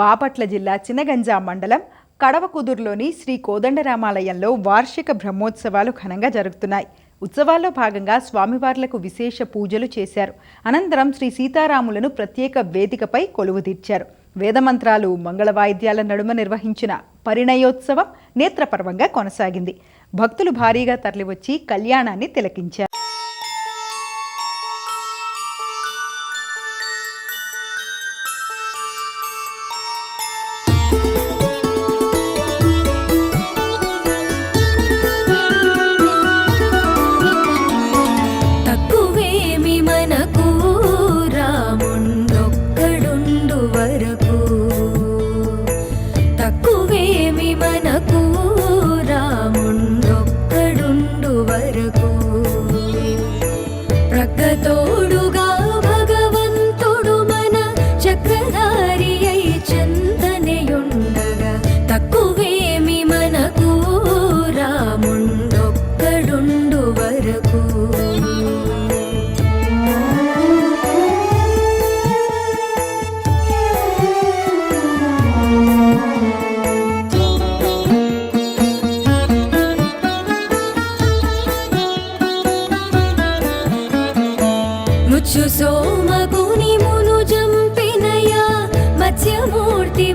బాపట్ల జిల్లా చినగంజాం మండలం కడవకుదురులోని శ్రీ కోదండరామాలయంలో వార్షిక బ్రహ్మోత్సవాలు ఘనంగా జరుగుతున్నాయి. ఉత్సవాల్లో భాగంగా స్వామివార్లకు విశేష పూజలు చేశారు. అనంతరం శ్రీ సీతారాములను ప్రత్యేక వేదికపై కొలువుదీర్చారు. వేదమంత్రాలు, మంగళ వాయిద్యాల నడుమ నిర్వహించిన పరిణయోత్సవం నేత్రపర్వంగా కొనసాగింది. భక్తులు భారీగా తరలివచ్చి కళ్యాణాన్ని తిలకించారు. ప్రక్కతోడుగా భగవంతుడు మన చక్రధారి అయి చింతనయుండగా తక్కువేమి మనకు రాముండొక్కడుండు వరకు. ముచ్చు సోమగుని మును జంపినయా మత్స్యమూర్తి